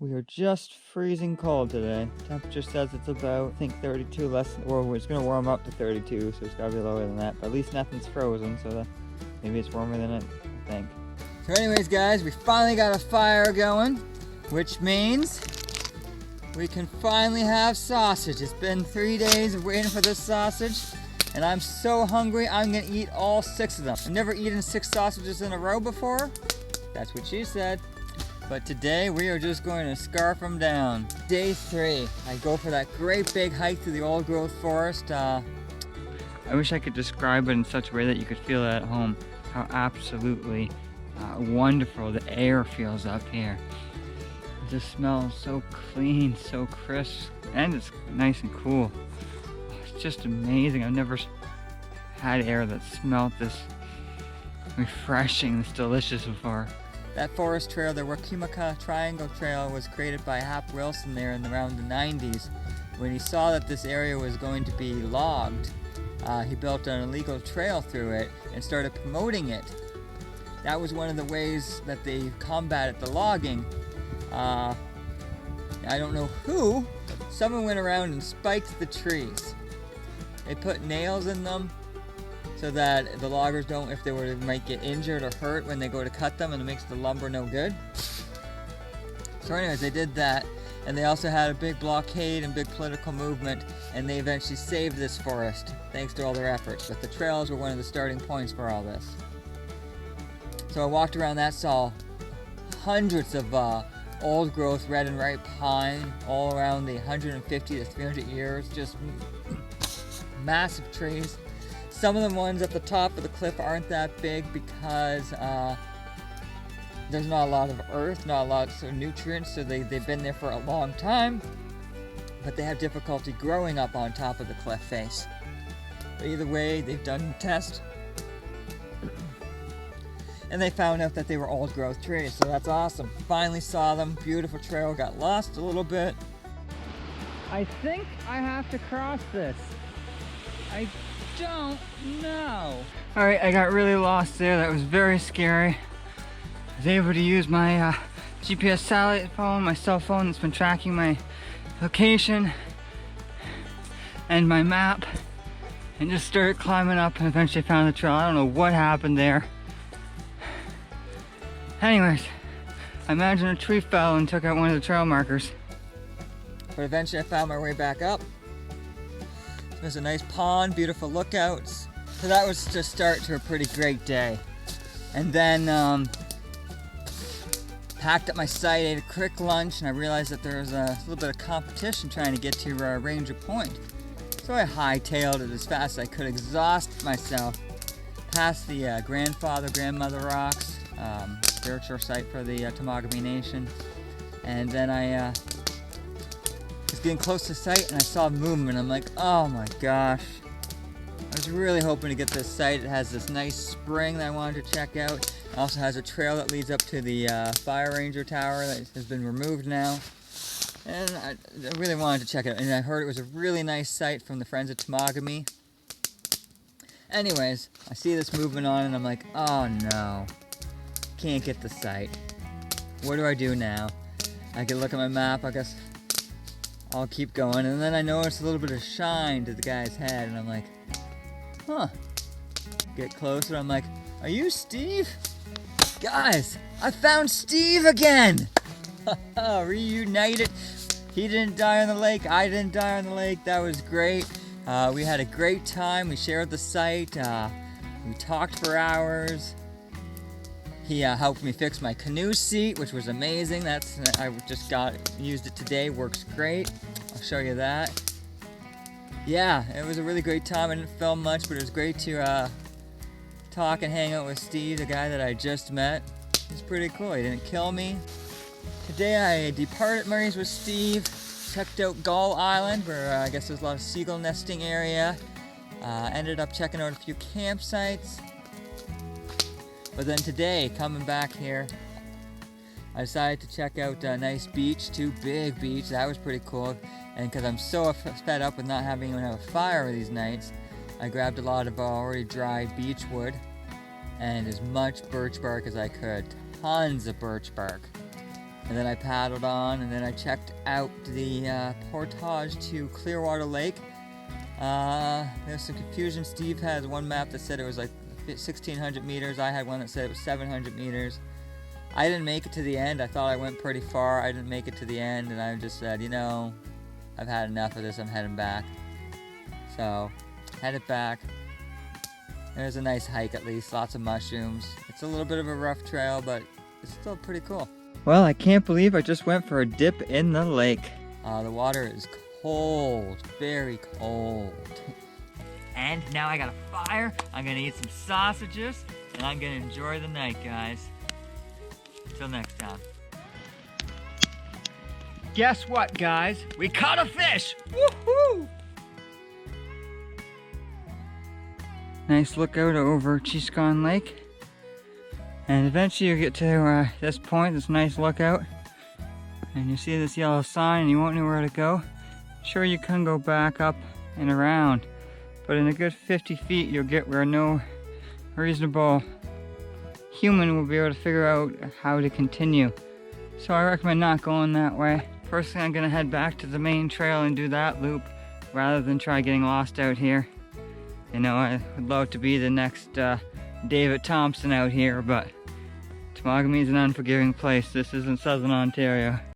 We are just freezing cold today. Temperature says it's about, I think, 32 less, or it's going to warm up to 32, so it's got to be lower than that. But at least nothing's frozen, so that maybe it's warmer than it, I think. So anyways, guys, we finally got a fire going, which means we can finally have sausage. It's been 3 days of waiting for this sausage, and I'm so hungry, I'm going to eat all 6 of them. I've never eaten 6 sausages in a row before. That's what she said. But today we are just going to scarf them down. Day 3, I go for that great big hike through the old growth forest. I wish I could describe it in such a way that you could feel it at home. How absolutely wonderful the air feels up here. It just smells so clean, so crisp, and it's nice and cool. It's just amazing. I've never had air that smelled this refreshing, this delicious before. That forest trail, the Wakimika Triangle Trail, was created by Hap Wilson there in around the 90s. When he saw that this area was going to be logged, he built an illegal trail through it and started promoting it. That was one of the ways that they combated the logging. I don't know who, someone went around and spiked the trees. They put nails in them so that the loggers don't, if they might get injured or hurt when they go to cut them, and it makes the lumber no good. So anyways, they did that, and they also had a big blockade and big political movement, and they eventually saved this forest thanks to all their efforts. But the trails were one of the starting points for all this. So I walked around that, saw hundreds of old growth red and ripe pine all around the 150 to 300 years, just massive trees. Some of the ones at the top of the cliff aren't that big because there's not a lot of earth, not a lot of nutrients, so they've been there for a long time, but they have difficulty growing up on top of the cliff face. But either way, they've done tests, and they found out that they were old growth trees, so that's awesome. Finally saw them, beautiful trail, got lost a little bit. I think I have to cross this. I don't know. Alright, I got really lost there. That was very scary. I was able to use my GPS satellite phone, my cell phone that's been tracking my location and my map, and just started climbing up and eventually found the trail. I don't know what happened there. Anyways, I imagine a tree fell and took out one of the trail markers. But eventually I found my way back up. There's a nice pond, beautiful lookouts. So that was just start to a pretty great day. And then packed up my site, ate a quick lunch, and I realized that there was a little bit of competition trying to get to Ranger Point. So I hightailed it as fast as I could, exhaust myself, past the Grandmother rocks, spiritual site for the Temagami Nation. And then I was getting close to site and I saw movement. I'm like, oh my gosh. I was really hoping to get this site. It has this nice spring that I wanted to check out. It also has a trail that leads up to the Fire Ranger Tower that has been removed now. And I really wanted to check it out. And I heard it was a really nice site from the Friends of Temagami. Anyways, I see this movement on and I'm like, oh no. Can't get the site. What do I do now? I can look at my map, I guess I'll keep going. And then I notice a little bit of shine to the guy's head and I'm like, huh. Get closer, I'm like, are you Steve? Guys, I found Steve again! Reunited. He didn't die on the lake, I didn't die on the lake. That was great. We had a great time. We shared the site. We talked for hours. He helped me fix my canoe seat, which was amazing. I just used it today. Works great. I'll show you that. Yeah, it was a really great time. I didn't film much, but it was great to talk and hang out with Steve, the guy that I just met. He's pretty cool. He didn't kill me. Today I departed Murray's with Steve. Checked out Gull Island, where I guess there's a lot of seagull nesting area. Ended up checking out a few campsites. But then today, coming back here, I decided to check out a nice beach, 2 big beach. That was pretty cool. And because I'm so fed up with not having even have a fire these nights, I grabbed a lot of already dry beech wood and as much birch bark as I could. Tons of birch bark. And then I paddled on, and then I checked out the portage to Clearwater Lake. There's some confusion. Steve has one map that said it was like 1,600 meters. I had one that said it was 700 meters. I didn't make it to the end. I thought I went pretty far. I didn't make it to the end, and I just said, you know, I've had enough of this. I'm heading back. So, headed back. There's a nice hike at least. Lots of mushrooms. It's a little bit of a rough trail, but it's still pretty cool. Well, I can't believe I just went for a dip in the lake. The water is cold, very cold. And now I got a fire. I'm gonna eat some sausages, and I'm gonna enjoy the night, guys. Till next time. Guess what, guys? We caught a fish! Woohoo! Nice lookout over Chiscon Lake. And eventually you get to this point, this nice lookout, and you see this yellow sign and you won't know where to go. Sure, you can go back up and around, but in a good 50 feet you'll get where no reasonable human will be able to figure out how to continue. So I recommend not going that way. First thing, I'm gonna head back to the main trail and do that loop rather than try getting lost out here. You know, I would love to be the next David Thompson out here, but Temagami is an unforgiving place. This isn't Southern Ontario.